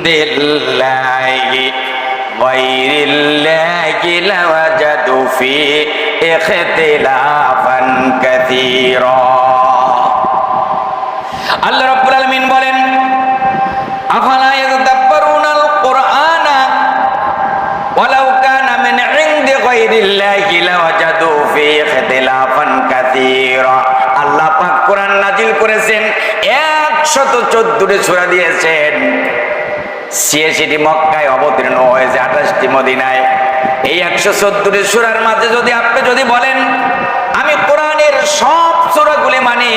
দিল্লাহি গায়রিল্লাহি লাওয়াজাদু ফি ইখতিলাফান কাসীরা। আল্লাহ রাব্বুল আলামিন বলেন, আফালা ইয়াতাদাব্বারুনাল কুরআনা ওয়ালাউ কানা মিন ইনদি গায়রিল্লাহি লাওয়াজাদু ফি ইখতিলাফান কাসীরা। আল্লাহ পাক কোরআন নাজিল করেছেন, 114টি সূরা দিয়েছেন। 86টি মক্কায় অবতীর্ণ হয়েছে, 28টি মদিনায়। এই 114টি সূরার মাঝে আপনি বলেন আমি কোরআনের সব সূরাগুলি মানি,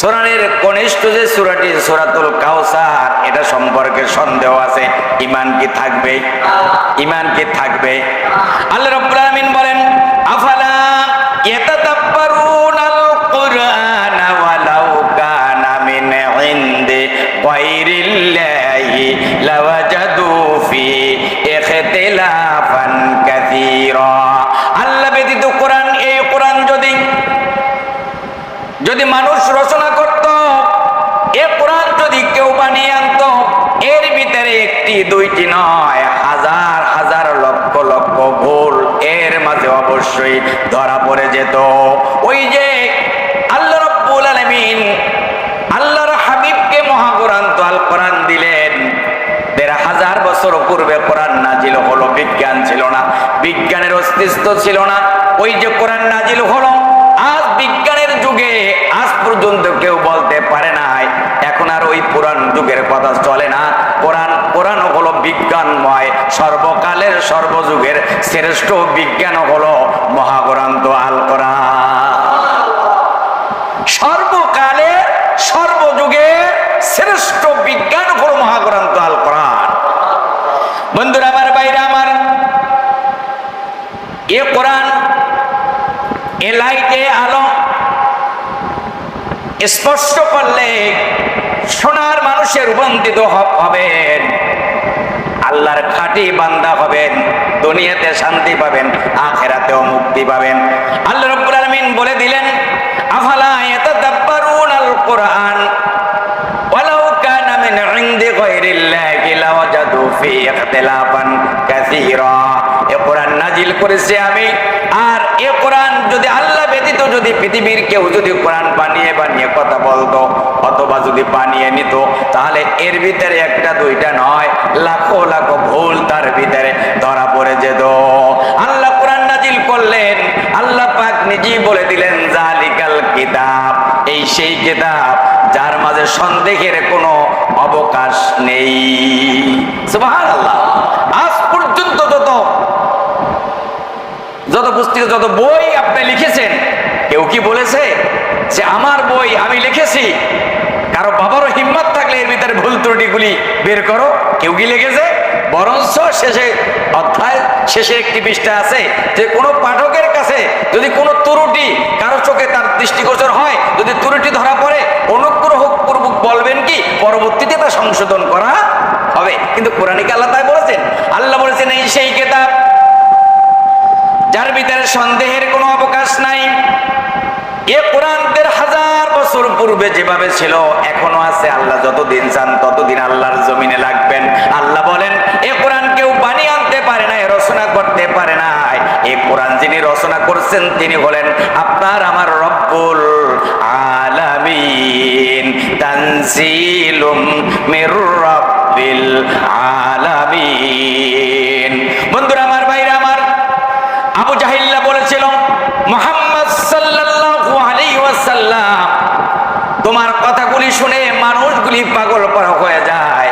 কোরআনের কনিষ্ঠ যে সূরাটি সূরাতুল কাউসার, এটা সম্পর্কে সন্দেহ আছে, ঈমান কি থাকবে? ঈমান কি থাকবে? আল্লাহ রাব্বুল আলামিন বলেন, আফালা ইয়াতাদাব্বারুনাল কুরআনা ওয়ালাউ কানা মিন ইনদি গায়রিল্লাহি লাওয়াজাদু ফি ইখতিলাফান কাসীরা। আল্লাহ ব্যতীত কোরআন, এই কোরআন যদি মানুষ রচনা করত, এ কোরআন যদি কেউ বানিয়ে আনত, এর ভিতরে একটি দুইটি নয়, হাজার হাজার লক্ষ লক্ষ ভুল এর মাঝে অবশ্যই ধরা পড়ে যেত। ওই যে আল্লাহ রাব্বুল আলামিন আল্লাহর হাবিবকে মহাগ্রন্থ আল কোরআন দিলেন, ১৫০০ বছর পূর্বে কোরআন নাজিল হলো। বিজ্ঞান ছিল না, বিজ্ঞানের অস্তিত্ব ছিল না। ওই যে কোরআন নাজিল হলো, আজ বিজ্ঞানের যুগে আজ পর্যন্ত কেউ বলতে পারে নাই এখন আর ওই পুরান যুগের কথা চলে না। কোরআন হলো বিজ্ঞানময়, সর্বকালের সর্বযুগের শ্রেষ্ঠ বিজ্ঞান হলো মহাগ্রন্থ আল কোরআন। সর্বকালের সর্বযুগে শ্রেষ্ঠ বিজ্ঞান হলো মহাগ্রন্থ আল কোরআন। বন্ধুরা আমার, বাইরে আমার, এ কোরআন, এ লাইটে আলো স্পষ্ট করলে সোনার মানুষের রূপান্তরিত হবেন, আল্লাহর খাঁটি বান্দা হবেন, দুনিয়াতে শান্তি পাবেন, আখিরাতেও মুক্তি পাবেন। আল্লাহ রাব্বুল আলামিন বলে দিলেন, আফালা ইয়াতাদাব্বারুনাল কুরআন ওয়ালাউ কানা মিন ইনদি গায়রিল্লাহি লাওয়াজাদু ফি ইখতিলাফান কাসীরা। এ কোরআন নাজিল করেছি আমি, আর এ কোরআন যদি আল্লাহ ব্যতীত পৃথিবীর কেউ কোরআন বানিয়ে বানিয়ে কথা বলতো অথবা বানিয়ে নিত, তাহলে এর ভিতরে একটা দুইটা নয়, লাখো লাখো ভুল তার ভিতরে ধরা পড়ে যেত। আল্লাহ কোরআন নাজিল করলেন, আল্লাহ পাক নিজেই বলে দিলেন, জালিকাল কিতাব, এই সেই কিতাব যার মাঝে সন্দেহের কোনো অবকাশ নেই। সুবহানাল্লাহ। আজ পর্যন্ত যত পুস্তক, যত বই আপনি লিখেছেন, কেউ কি বলেছে যে আমার বই আমি লিখেছি? কারো বাবারও হিম্মত থাকলে এর ভিতরে ভুল ত্রুটিগুলি বের করো। কেউ কি লিখেছে? বরঞ্চ অধ্যায় শেষে একটি পৃষ্ঠা আছে যে কোনো পাঠকের কাছে যদি কোনো ত্রুটি কারো চোখে তার দৃষ্টিগোচর হয়, যদি ত্রুটি ধরা পড়ে, অনুগ্রহপূর্বক বলবেন কি পরবর্তীতে তা সংশোধন করা হবে। কিন্তু কোরআনে কি আল্লাহ তাই বলেছেন? আল্লাহ বলেছেন, এই সেই কিতাব যার ভিতরে সন্দেহের কোনো অবকাশ নাই। এ কোরআন ১৫০০ বছর পূর্বে যেভাবে ছিল এখনো আছে। আল্লাহ যতদিন চান ততদিন আল্লাহর জমিনে লাগবেন। আল্লাহ বলেন, এ কোরআন কেউ বানিয়ে আনতে পারে নাই, রচনা করতে পারে নাই। এই কোরআন যিনি রচনা করছেন তিনি হলেন আপনার আমার রব্বুল আলামিন। তানজিলুম মির রাব্বিল আলামিন। বন্ধুরা আমার, ভাইরা আমার, আবু জাহিল্লা বলেছিল, মুহাম্মদ সাল্লাল্লাহু আলাইহি ওয়াসাল্লাম, তোমার কথাগুলি শুনে মানুষগুলি পাগল হয়ে যায়,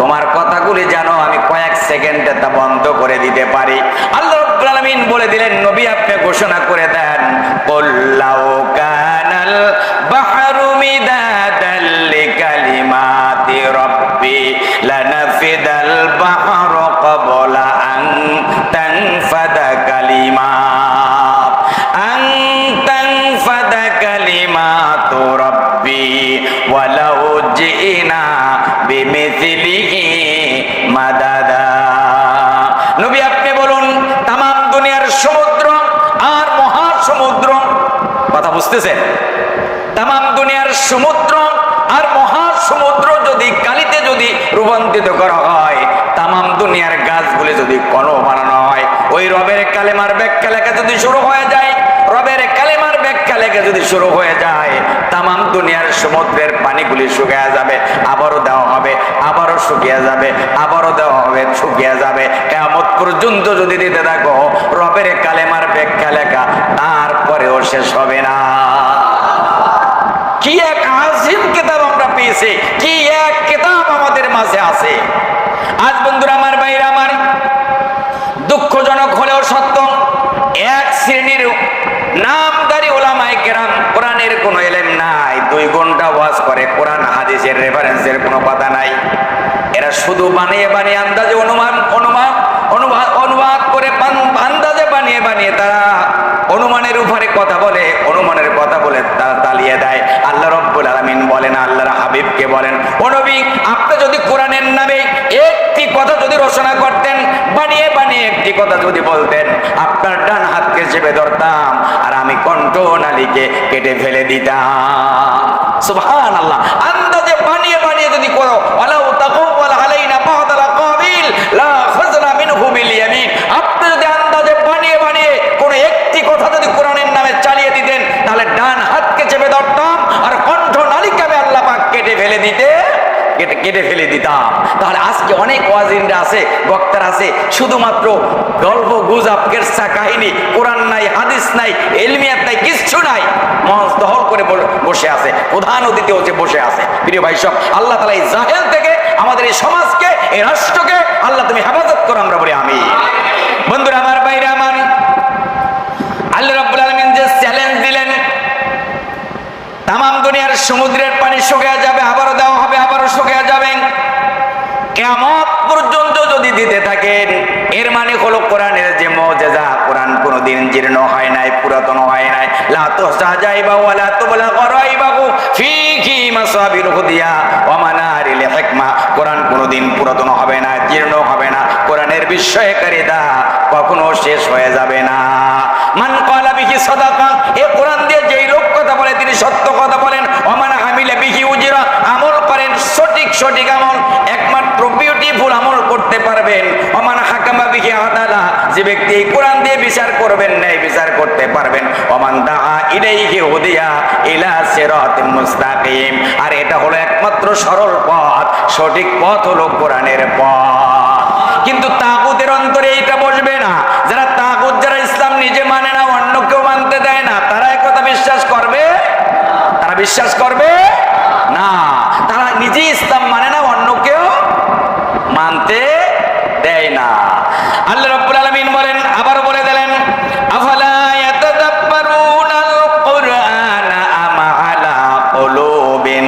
তোমার কথাগুলি জানো আমি কয়েক সেকেন্ডে তা বন্ধ করে দিতে পারি। আল্লাহ রাব্বুল আলামিন বলে দিলেন, নবী আপনি ঘোষণা করে দেন, কুল লাউ কানাল বাহরু মিদাদাল লিকালিমাতি রাব্বি লানাফিদাল বাহরু ক্বাবলা আন তানফাদা কালিমাত আন তানফাদা কালিমাতু রাব্বি ওয়ালাউ জিনা বিমিথলিহি মাদাদা। নবী আপনি বলুন, তাম দুনিয়ার সমুদ্র আর মহাসমুদ্র, কথা বুঝতেছেন? তাম দুনিয়ার সমুদ্র আর মহাসমুদ্র যদি কালিতে ব্যাখ্যা লেখা যদি শুরু হয়ে যায়, রবের কালেমার ব্যাখ্যা লেখা যদি শুরু হয়ে যায়, তামাম দুনিয়ার সমুদ্রের পানিগুলি শুকিয়ে যাবে, আবারও দেওয়া হবে, আবারও শুকিয়ে যাবে, আবারও দেওয়া হবে, শুকিয়ে যাবে। কিয়ামত পর্যন্ত যদি দিতে থাকো রবের কালেমার ব্যাখ্যা লেখা, তারপরেও শেষ হবে না। কি এক আজিম কিতাব আমরা পেয়েছি, কি এক কিতাব আমাদের মাঝে আছে। আজ বন্ধুরা আমার, ভাইরা আমার, দুঃখজনক হলেও সত্য, এক শ্রেণীর নামদারি উলামায়ে কেরাম, কোরআনের কোনো ইলম নাই, 2 ঘন্টা ওয়াজ করে, কোরআন হাদিসের রেফারেন্সের কোনো কথা নাই। এরা শুধু বানিয়ে বানিয়ে আন্দাজে অনুবাদ করে, আন্দাজে বানিয়ে বানিয়ে তারা অনুমানের উপরে কথা বলে, অনুমানের কথা বলে তারা তালিয়ে দেয়। আল্লাহ রাব্বুল আলামিন বলেন, আল্লাহর হাবিবকে বলেন, ও নবী, আপনি যদি কোরআনের নামে একটি কথা যদি রচনা করতেন, বানিয়ে বানিয়ে একটি কথা যদি বলতেন, আপনার ডান হাতকে চেপে ধরতাম আর আমি কণ্ঠনালীকে কেটে ফেলে দিতাম। সুবহানাল্লাহ। আন্দাজে বানিয়ে বানিয়ে যদি করো, ওয়ালাউ তাকাওয়ালা আলাইনা বা'দাল আকাবিল লা খাযনা মিনহু বিল ইয়ামিন, আপনি যদি আন্দাজে বানিয়ে বানিয়ে কোন একটি কথা যদি কোরআনের নামে চালিয়ে দিতেন, তাহলে ডান হাতকে চেপে ধরতাম আর কণ্ঠনালীকে আমি আল্লাহ পাক কেটে ফেলে দিতাম। তাহলে আজকে অনেক ওয়াজিনরা আছে, বক্তার আছে, শুধুমাত্র গল্প গুজব কেসা কাহিনী, কোরআন নাই, হাদিস নাই, ইলমিয়াত নাই, কিচ্ছু নাই, মঞ্চ দখল করে বসে আছে, প্রধান অতিথি হচ্ছে বসে আছে। প্রিয় ভাই সব, আল্লাহ তাআলা এই জাহেল থেকে আমাদের এই সমাজকে, এই রাষ্ট্রকে আল্লাহ তুমি হেফাজত করো, আমরা বলি আমিন। বন্ধুরা আমার, ভাইরা আমার, আল্লাহ রাব্বুল আলামিন যে চ্যালেঞ্জ দিলেন, তামাম দুনিয়ার সমুদ্রের পানি শুকিয়ে যাবে, আবারও দেওয়া হবে, আবারও শুকিয়ে যাবে, কিয়ামত পর্যন্ত যদি দিতে থাকেন, এর মানে হলো কোরআনের যে মুজিজা, কোরআন কোনোদিন জীর্ণ হয় নাই, পুরাতন হয় নাই। লা তুহজাইবা ওয়া লা তুবলা গরাইবাহু ফীহি মাসাবির হুদিয়া ওয়া মানারিল হিকমা, কোরআন কোনোদিন পুরাতন হবে না, জীর্ণ হবে না, কোরআনের বিস্ময়কারিতা কখনো শেষ হয়ে যাবে না। মান ক্বালা বিহি সাদাকা, এই কোরআন দিয়ে যেই লোক কথা বলে তিনি সত্য কথা বলেন। ওয়া মান আমিলা বিহি উজরা, আমল করেন সঠিক আমল, একমাত্র বিউটিফুল আমল করতে পারবেন। ওয়া মান হাকামা বিহি আদালা, যে ব্যক্তি কোরআন দিয়ে বিচার করবেন, ন্যায় বিচার করতে পারবেন। ওয়া মান দাআ ইলাইহি হুদিয়া ইলা সিরাতিন মুস্তাকিম, আর এটা হলো একমাত্র সরল পথ, সঠিক পথ হলো কোরআনের পথ। কিন্তু তাগুতের অন্তরে এইটা বসবে না। যারা তাগুত, যারা ইসলাম নিজে মানে না, অন্য কেউ মানতে দেয় না, তারা একথা বিশ্বাস করবে? তারা বিশ্বাস করবে না। তারা নিজে ইসলাম মানে না, অন্য কেউ মানতে দেয় না। আল্লাহ রাব্বুল আলামিন বলেন, আবার বলে দিলেন, আফালা ইয়াতাদাব্বারুনাল কুরআনা আম আলা কুলুবিন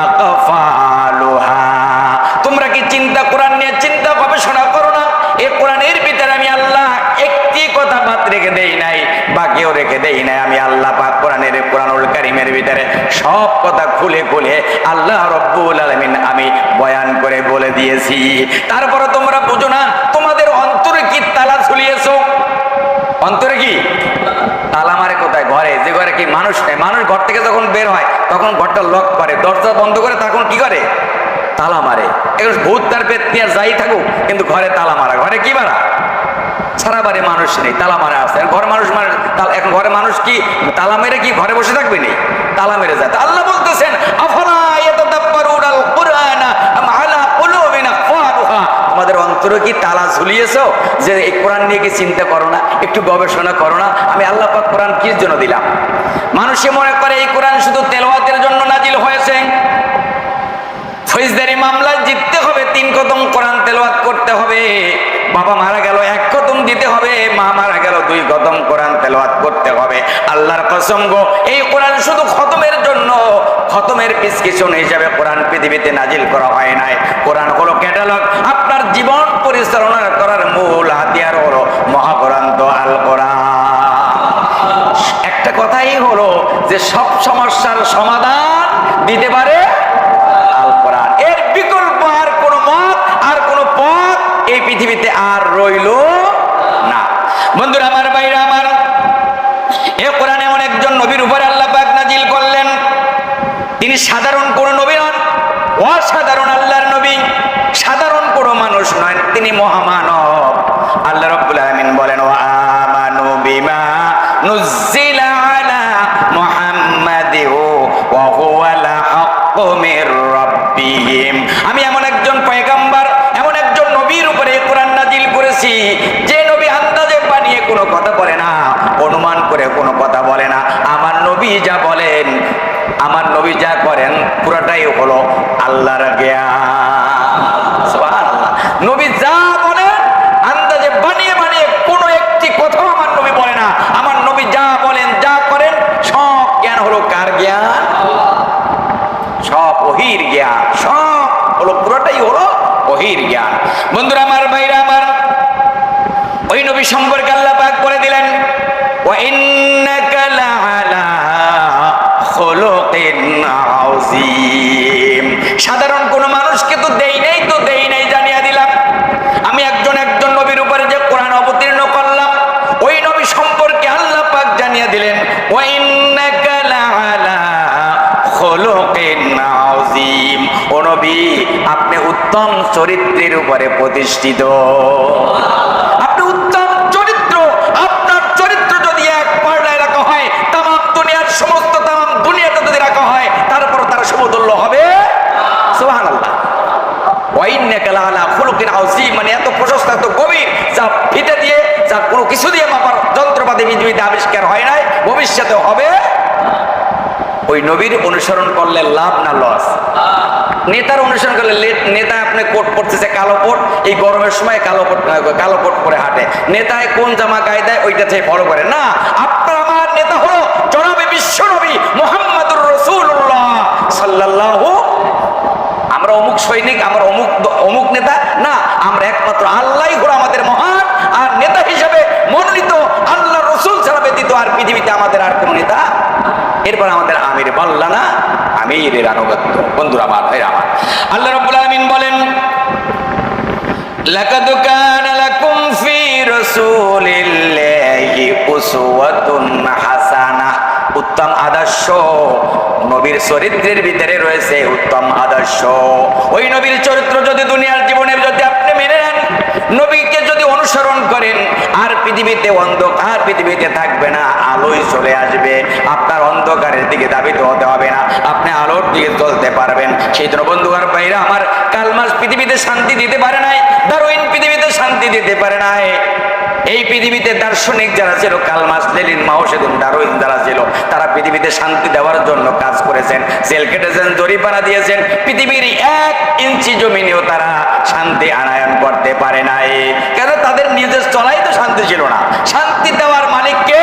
আকফালুহা, তোমরা কি কোরআন নিয়ে চিন্তা গবেষণা করো না? এই কোরআনের ভিতরে আমি আল্লাহ একটি কথা বাদ রেখে দেই নাই, বাকিও রেখে দেই নাই। আমি আল্লাহ পাক কোরআনুল কারীমের ভিতরে সব কথা খুলে খুলে আল্লাহ রাব্বুল আলামিন আমি বয়ান করে বলে দিয়েছি। তারপরে তোমরা বুঝো না, তোমাদের অন্তরে কি তালা ঝুলিয়েছো? অন্তরে কি তালা মারে? কোথায়? ঘরে। যে ঘরে কি মানুষ নেই, মানুষ ঘর থেকে যখন বের হয় তখন ঘরটা লক করে, দরজা বন্ধ করে, তখন কি করে? তালা মারে। এখন ভূত তার পেতনি আর যাই থাকুক, কিন্তু ঘরে তালা মারা। ঘরে কি মারা? সারা বাড়ি মানুষ নেই, তালা মারা আছে। ঘরে মানুষ মানে, এখন ঘরে মানুষ কি তালা মেরে কি ঘরে বসে থাকবে? নেই, তালা মেরে যায়। আল্লাহ বলতেছেন, আফালা ইয়াতাদাব্বারুনাল কুরআনা আম আলা কুলুবিন আকফালুহা, তোমাদের অন্তরে কি তালা ঝুলিয়েছো যে এই কোরআন নিয়ে কি চিন্তা করো না, একটু গবেষণা করো না? আমি আল্লাহ পাক কোরআন কির জন্য দিলাম? মানুষে মনে করে এই কোরআন শুধু তেলাওয়াতের জন্য নাজিল হয়েছে। ফৌজদারি মামলায় জিততে হবে 3 কদম কোরআন তেলাওয়াত করতে হবে। বাবা মারা গেল 1 কদম দিতে হবে, মা মারা গেল 2 কদম কোরআন তেলাওয়াত করতে হবে। আল্লাহর কসম গো, এই কোরআন শুধু খতমের জন্য, খতমের প্রেসক্রিপশন হিসাবে কোরআন পৃথিবীতে নাজিল করা হয় নাই। কোরআন হলো ক্যাটালগ। আপনার জীবন পরিচালনা করার মূল হাতিয়ার হলো মহাগ্রন্থ আল কোরআন। একটা কথাই হলো যে সব সমস্যার সমাধান দিতে পারে আল কোরআন। এর বিকল্প আর কোনো মত, আর কোনো পথ এই পৃথিবীতে আর রইল না। বন্ধুরা আমার, ভাইরা আমার, এ কোরআন এমন একজন নবীর উপরে আল্লাহ পাক নাজিল করলেন, তিনি সাধারণ কোন নবী নন, অসাধারণ আল্লাহর নবী, সাধারণ কোনো মানুষ নয়, তিনি মহামানব। আল্লাহ রাব্বুল আলামিন বলেন, ওয়া আমানু আলিম। আমি এমন একজন পয়গম্বর, এমন একজন নবীর উপরে কোরআন নাজিল করেছি যে নবী আন্দাজে বানিয়ে কোনো কথা বলে না, অনুমান করে কোনো কথা বলে না। আমার নবী যা বলেন, আমার নবী যা করেন পুরোটাই হলো আল্লাহর জ্ঞান। সুবহানাল্লাহ। নবী যা বলেন আন্দাজে বানিয়ে বানিয়ে কোনো একটি কথাও আমার নবী বলে না। আমার নবী যা বলেন, যা করেন সব জ্ঞান হলো কার জ্ঞান? সব ওহীর জ্ঞান, সব হলো পুরোটাই হলো ওহীর জ্ঞান। বন্ধুরা আমার, ভাইরা আমার, ওই নবী সম্পর্কে আল্লাহ পাক বলে দিলেন, ওয়া ইন্নাকা লাআলা খুলুকিন আযীম। সাধারণ কোন মানুষকে তো দেই নাই জানিয়ে দিলাম। আমি একজন নবীর উপরে যে কোরআন অবতীর্ণ করলাম, ওই নবী সম্পর্কে আল্লাহ পাক জানিয়ে দিলেন, ওয়া ইন্নাকা লাআলা খুলুকিন আযীম। ও নবী, আপনি উত্তম চরিত্রের উপরে প্রতিষ্ঠিত। আপনি উত্তম চরিত্র, আপনার চরিত্র যদি এক পাল্লায় রাখা হয়, তাম দুনিয়ার সমস্ত তাম দুনিয়াটা যদি রাখা হয়, তারপর তারা সমতুল্য হবে। সুবহানাল্লাহ। ওয়া ইন্নাকা লাআলা খুলুকিন আযীম, মানে এত প্রশস্ত, এত গভীর, যা ফিতে দিয়ে, যা কোনো কিছু দিয়ে মাপার যন্ত্রপাতি পৃথিবীতে আবিষ্কার হয় নাই, ভবিষ্যতে হবে। ওই নবীর অনুসরণ করলে লাভ না লস? নেতার অনুসরণ করলে, নেতা আপনি কোট পরতেছে কালো কোট, এই গরমের সময় কালো কোট পরে হাঁটে, নেতায় কোন জামা গায়ে দেয় ওইটা থেকে ফলো করে না। আপনার আমার নেতা হলো জনাবে বিশ্ব নবী মুহাম্মদুর রাসূলুল্লাহ সাল্লাল্লাহু। আমরা অমুক সৈনিক, আমার অমুক নেতা না, আমরা একমাত্র আল্লাহই হলো আমাদের মহান, আর নেতা হিসেবে মনোনীত আল্লাহ রাসূল ছাড়া ব্যতীত আর পৃথিবীতে আমাদের আর কোন নেতা। এরপর আমাদের আমির বাল্লানা, আমিরের আনুগত্য। বন্ধুরা আমার, ভাইরা আমার, আল্লাহ রাব্বুল আলামিন বলেন, লাকাদ কানা লাকুম ফি রাসূলিল্লাহি উসওয়াতুন হাসানাহ। উত্তম আদর্শ নবীর চরিত্রের ভিতরে রয়েছে উত্তম আদর্শ। ওই নবীর চরিত্র যদি দুনিয়ার জীবনে যদি আপনি মেনে নেন, নবীকে যদি অনুসরণ করেন, আর পৃথিবীতে অন্ধকার পৃথিবীতে থাকবে না, আলোয় চলে আসবে। আপনার অন্ধকারের দিকে ধাবিত হতে হবে না, আপনি আলোর দিকে চলতে পারবেন। সেই জন্য বন্ধুগণ, ভাইরা আমার, কালমাস পৃথিবীতে শান্তি দিতে পারে নাই, ডারউইন পৃথিবীতে শান্তি দিতে পারে নাই। এই পৃথিবীতে দার্শনিক যারা ছিল, কালমাস, লেনিন, মাও সেতুং, ডারউইন যারা ছিল, তারা পৃথিবীতে শান্তি দেওয়ার জন্য কাজ করেছেন, জেল কেটেছেন, জরিমানা দিয়েছেন। পৃথিবীর 1 ইঞ্চি জমিনেও তারা শান্তি আনায়ন করতে পারে নাই, কেন? তাদের নিজের চলাই তো শান্তি ছিল না। শান্তি দেওয়ার মালিককে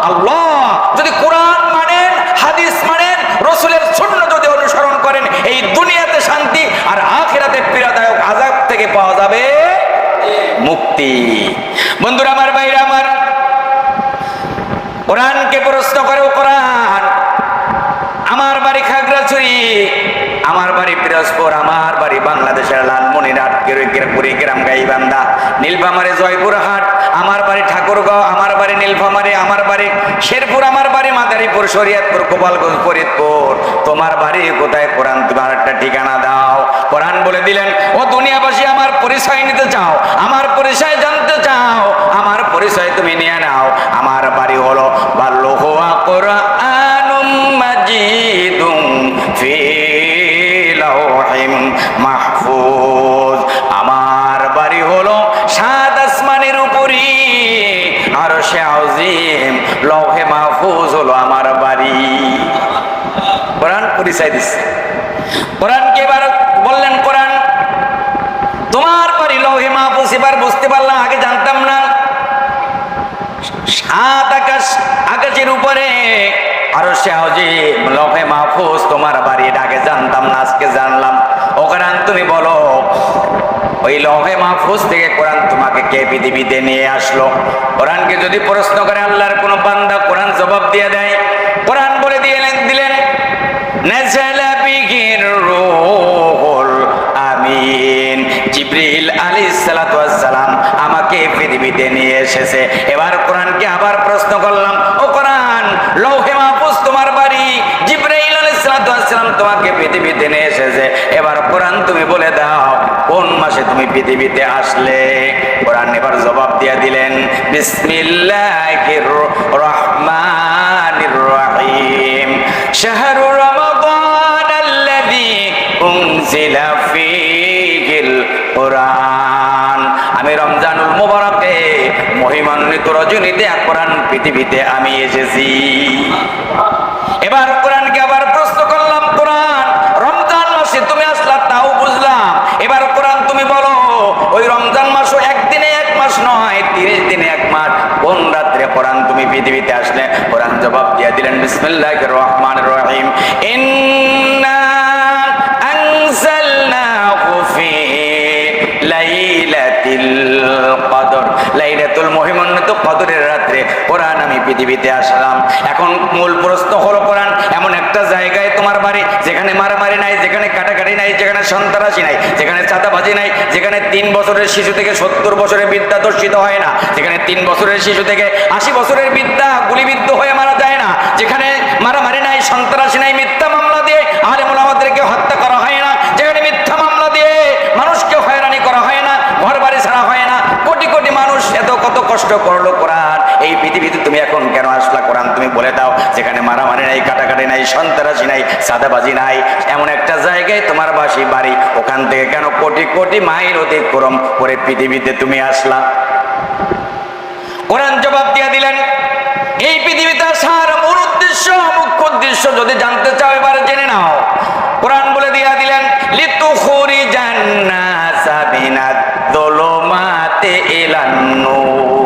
আল্লাহ। যদি কোরআন মানেন, হাদিস মানেন, রাসূলের সুন্নাহ যদি অনুসরণ করেন, এই দুনিয়াতে শান্তি আর আখিরাতে পীড়াদায়ক আযাব থেকে পাওয়া যাবে মুক্তি। বন্ধুরা আমার, ভাইরা আমার, কোরআনকে প্রশ্ন করে, কোরআন, আমার বাড়ি খাগড়াছড়ি, আমার বাড়ি পিরোজপুর, আমার বাড়ি বাংলাদেশের লালমনিরহাট, কুড়িগ্রাম, গাইবান্ধা, নীলফামারী, জয়পুরহাট, আমার বাড়ি ঠাকুরগাঁও, আমার বাড়ি নীলফামারী, আমার বাড়ি শেরপুর, আমার বাড়ি মাদারীপুর, শরীয়তপুর, গোপালগঞ্জ, ফরিদপুর। তোমার বাড়ি কোথায়? কোরআন তোমার একটা ঠিকানা দাও। কোরআন বলে দিলেন, ও দুনিয়াবাসী, আমার পরিচয় নিতে চাও, আমার পরিচয় জানতে চাও, আমার পরিচয় তুমি নিয়ে নাও। আমার বাড়ি হলো বাল্লুহুয়া কোরআনুম মাজিদুম ফি লাওহিম মাহফুজ। আমার বাড়ি হলো 7 আসমানের উপরে, আরশে আযীম, লৌহে মাহফুজ হলো আমার বাড়ি। কোরআন পরিচয় দিচ্ছে। কোরআনকে এবার বললেন, কোরআন, তোমার বাড়ি লৌহে মাহফুজ। এবার বুঝতে পারলাম, আগে জানতাম না। 7 আকাশের উপরে আরশে আযীম, লৌহে মাহফুজ তোমার বাড়ি, আগে জানতাম না, আজকে জানলাম। ও কোরআন, তুমি বলো, ওই লৌহে মাহফুজ থেকে কোরআন তোমাকে কে পৃথিবীতে নিয়ে আসলো? কোরআনকে যদি প্রশ্ন করে আল্লাহর কোন বান্দা, কোরআন জবাব দিয়ে দেয়। কোরআন বলে দিলেন, নাযালা বিহির রূহুল আমিন, জিবরিল আলাইহিস সালাতু ওয়াস সালাম আমাকে পৃথিবীতে নিয়ে এসেছে। এবার কোরআনকে আবার প্রশ্ন করলাম, ও কোরআন, লৌহে মাহফুজ তোমার বাড়ি, জিবরাইল আলাইহিস সালাতু ওয়াস সালাম তোমাকে পৃথিবীতে নিয়ে এসেছে। এবার কোরআন তুমি বলে দাও, কোন মাসে তুমি পৃথিবীতে আসলে? কোরআন এবার জবাব দিয়ে দিলেন, বিসমিল্লাহির রহমানির রহিম, শাহরু রমাদান আল্লাযী উনজিলা ফীহিল কুরআন। আমি রমজানুল মুবারকে মহিমান্বিত রজনীতে কোরআন পৃথিবীতে আমি এসেছি। এবার কোরআনকে আবার প্রশ্ন করলাম, কোরআন রমজান মাসে তুমি আসলা তাও বুঝলাম, এবার কোরআন তুমি বলো ওই রমজান মাসও একদিনে এক মাস নয়, 30 দিনে এক মাস, কোন রাত্রে কোরআন তুমি পৃথিবীতে আসলে? কোরআন জবাব দিয়ে দিলেন, বিসমিল্লাহির রহমানির রহিম, ইন্না আনজালনাহু ফি লাইলাতিল কদর। লাইলাতুল মহিমান্বিত কদরের রাত্রে কোরআন আমি পৃথিবীতে আসলাম। এখন মূল প্রশ্ন হলো, কোরআন এমন একটা জায়গায় তোমার বাড়ি যেখানে মারামারি নাই, যেখানে কাটাকাটি নাই, যেখানে সন্ত্রাসী নাই, যেখানে চাঁদাবাজি নাই, যেখানে 3 বছরের শিশু থেকে 70 বছরের বৃদ্ধা দর্শিত হয় না, যেখানে 3 বছরের শিশু থেকে 80 বছরের বৃদ্ধা গুলিবিদ্ধ হয়ে মারা যায় না, যেখানে মারামারি নাই, সন্ত্রাসী নাই, মিথ্যা মামলা দিয়ে আলেম ওলামাদেরকে হত্যা করা হয় না, যেখানে মিথ্যা মামলা দিয়ে মানুষকে হয়রানি করা হয় না, ঘর বাড়ি ছাড়া হয় না, কোটি কোটি মানুষ এত কত কষ্ট করলো, কোরআন এই পৃথিবীতে তুমি এখন কেন আসলা? কোরআন তুমি বলে দাও, যেখানে মারামারি নাই, কাটাকাটি নাই, সন্ত্রাসী নাই, সাদাবাজি নাই, এমন একটা জায়গায় তোমার বাড়ি, ওখান থেকে কেন কোটি কোটি মাইল অতিক্রম করে পৃথিবীতে তুমি আসলা? কোরআন জবাব দিয়ে দিলেন, এই পৃথিবীতে আসার মূল উদ্দেশ্য, মুখ্য উদ্দেশ্য যদি জানতে চাও এবার জেনে নাও। কোরআন বলে দিয়ে দিলেন, লিতুখরিজান নাসা মিনাদ যুলুমাতি ইলান নূর।